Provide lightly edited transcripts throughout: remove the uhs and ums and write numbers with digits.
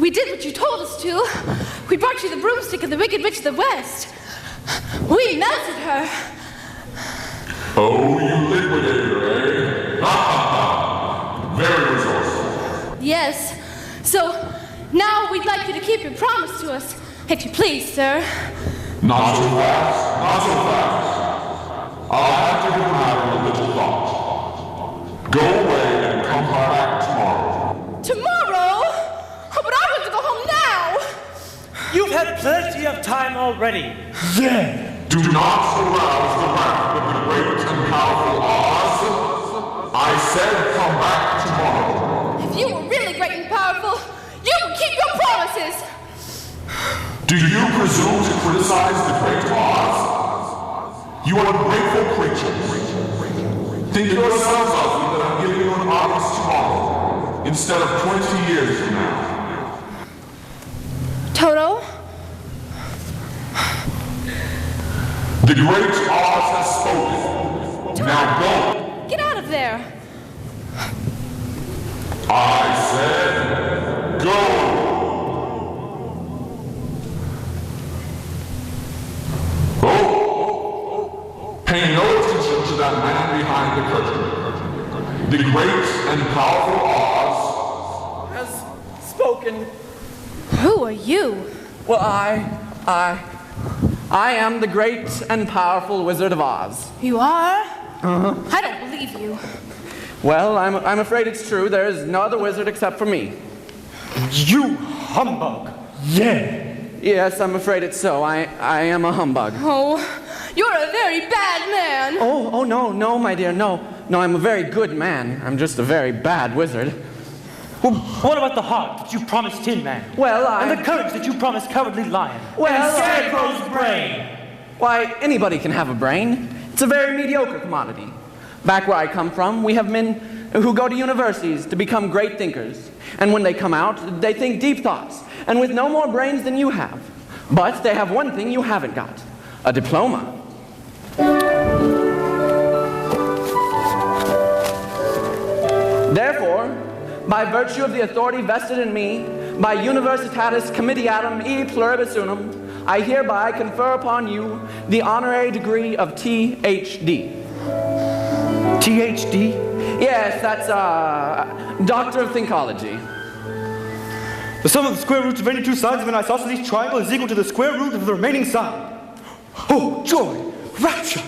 We did what you told us to. We brought you the broomstick of the Wicked Witch of the West. We melted her. Oh, you liquidator, eh? Ha ha ha! Very resourceful. Yes. So, now we'd like you to keep your promise to us, if you please, sir. Not so fast, not so fast. I'll have to give the matter a little thought. Go away and come back tomorrow. Tomorrow? Oh, but I want to go home now! You've had plenty of time already. Yeah. Do not arouse the wrath of the great and powerful Oz. I said come back tomorrow. If you were really great and powerful, you would keep your promises! Do you presume to criticize the great Oz? You ungrateful creatures. Think yourselves of me that I'm giving you an audience tomorrow, instead of 20 years from now. Toto? The great Oz has spoken. Now go. Get out of there! I said go. Pay no attention to that man behind the curtain. The great and powerful Oz has spoken. Who are you? Well, I am the great and powerful Wizard of Oz. You are? I don't believe you. Well, I'm afraid it's true. There is no other wizard except for me. You humbug. Yeah. Yes, I'm afraid it's so. I am a humbug. Oh, you're a very bad man. Oh, no, my dear, no. No, I'm a very good man. I'm just a very bad wizard. Well, what about the heart that you promised Tin Man? Well, And the courage that you promised Cowardly Lion? Well, and Scarecrow's brain? Why, anybody can have a brain. It's a very mediocre commodity. Back where I come from, we have men who go to universities to become great thinkers. And when they come out, they think deep thoughts, and with no more brains than you have. But they have one thing you haven't got: a diploma. Therefore, by virtue of the authority vested in me, by Universitatis Comitiatum e Pluribus Unum, I hereby confer upon you the honorary degree of Ph.D. THD? Yes, that's, Doctor of Thinkology. The sum of the square roots of any two sides of an isosceles triangle is equal to the square root of the remaining side. Oh, joy, rapture,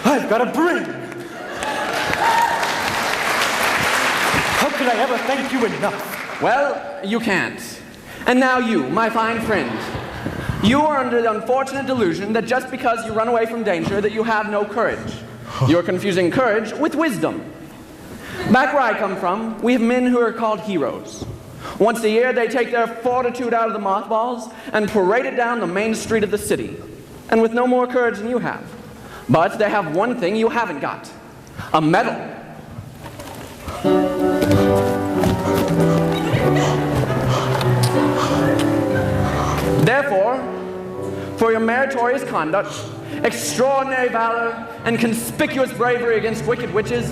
I've got a brain. How could I ever thank you enough? Well, you can't. And now you, my fine friend. You are under the unfortunate delusion that just because you run away from danger that you have no courage. You're confusing courage with wisdom. Back where I come from, we have men who are called heroes. Once a year, they take their fortitude out of the mothballs and parade it down the main street of the city. And with no more courage than you have. But they have one thing you haven't got: a medal. Therefore, for your meritorious conduct, extraordinary valor, and conspicuous bravery against wicked witches,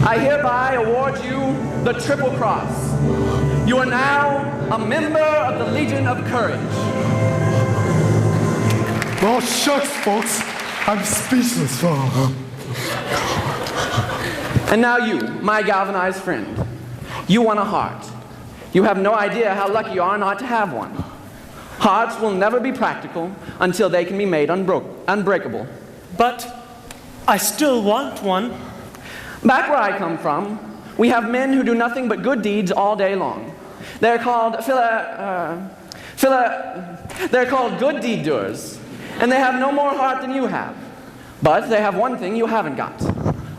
I hereby award you the Triple Cross. You are now a member of the Legion of Courage. Oh, shucks, folks. I'm speechless. And now you, my galvanized friend, you won a heart. You have no idea how lucky you are not to have one. Hearts will never be practical until they can be made unbreakable. But I still want one. Back where I come from, we have men who do nothing but good deeds all day long. They're called they're called good deed doers, and they have no more heart than you have. But they have one thing you haven't got: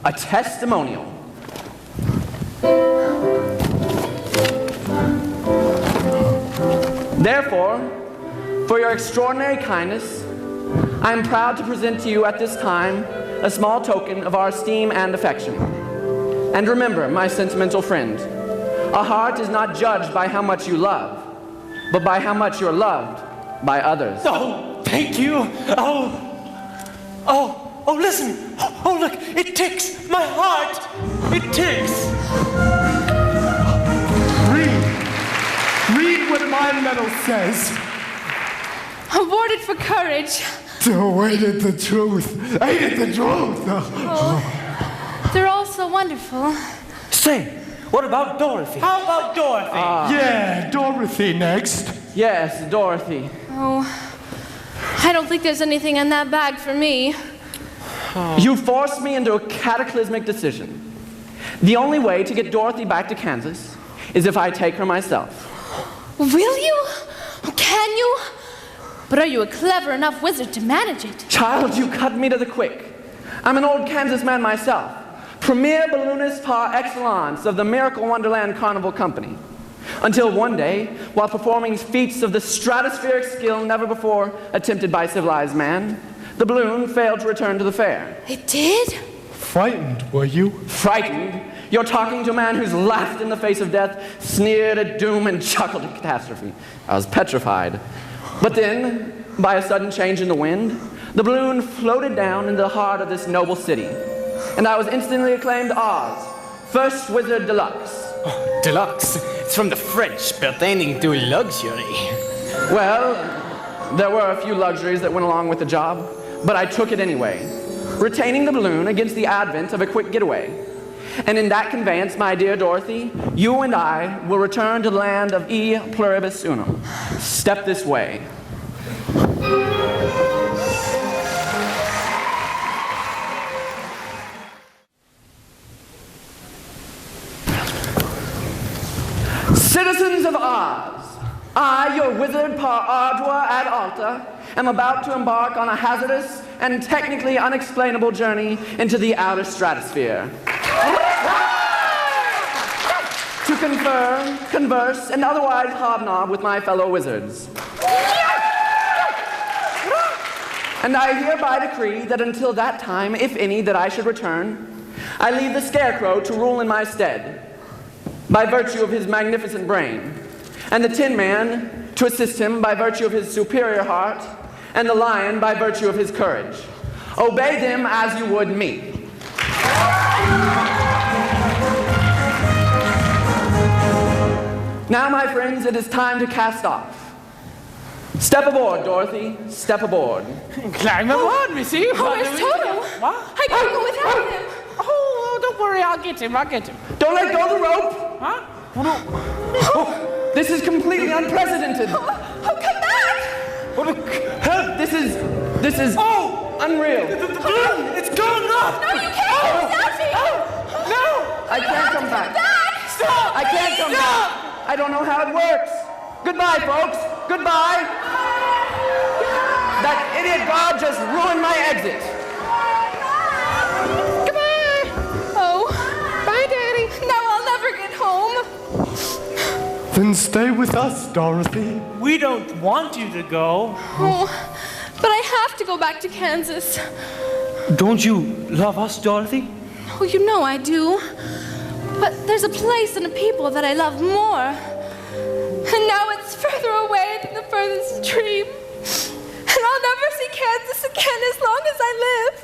a testimonial. Therefore, for your extraordinary kindness, I am proud to present to you at this time a small token of our esteem and affection. And remember, my sentimental friend, a heart is not judged by how much you love, but by how much you're loved by others. Oh, thank you. Oh, listen. Oh, look, it ticks. My heart, it ticks. Read what my medal says. Awarded for courage. Awaited the truth. Hated the truth. Oh, they're all so wonderful. Say, what about Dorothy? How about Dorothy? Yeah, Dorothy next. Yes, Dorothy. Oh, I don't think there's anything in that bag for me. You forced me into a cataclysmic decision. The only way to get Dorothy back to Kansas is if I take her myself. Will you? Can you? But are you a clever enough wizard to manage it? Child, you cut me to the quick. I'm an old Kansas man myself, premier balloonist par excellence of the Miracle Wonderland Carnival Company. Until one day, while performing feats of the stratospheric skill never before attempted by civilized man, the balloon failed to return to the fair. It did? Frightened, were you? Frightened? You're talking to a man who's laughed in the face of death, sneered at doom, and chuckled at catastrophe. I was petrified. But then, by a sudden change in the wind, the balloon floated down into the heart of this noble city. And I was instantly acclaimed Oz, first wizard deluxe. Oh, deluxe. It's from the French, pertaining to luxury. Well, there were a few luxuries that went along with the job, but I took it anyway, retaining the balloon against the advent of a quick getaway. And in that conveyance, my dear Dorothy, you and I will return to the land of E pluribus unum. Step this way. Citizens of Oz, I, your wizard par ardua ad alta, am about to embark on a hazardous and technically unexplainable journey into the outer stratosphere. To confer, converse, and otherwise hobnob with my fellow wizards. And I hereby decree that until that time, if any, that I should return, I leave the Scarecrow to rule in my stead, by virtue of his magnificent brain, and the Tin Man to assist him by virtue of his superior heart, and the Lion by virtue of his courage. Obey them as you would me. Now, my friends, it is time to cast off. Step aboard, Dorothy. Step aboard. Climb aboard, missy. Oh, where's Toto? What? I can't go without him. Oh, don't worry, I'll get him. Don't let go of the rope. Huh? Oh, this is completely unprecedented. Oh, come back! Help! This is unreal. The balloon, it's going up. No, you can't! Stop me! No! I can't come back. Stop! I can't come back. I don't know how it works. Goodbye, folks. Goodbye. That idiot god just ruined my exit. Goodbye! Oh, bye, Daddy. Now I'll never get home. Then stay with us, Dorothy. We don't want you to go. Oh, but I have to go back to Kansas. Don't you love us, Dorothy? Oh, you know I do. But there's a place and a people that I love more. And now it's further away than the furthest dream. And I'll never see Kansas again as long as I live.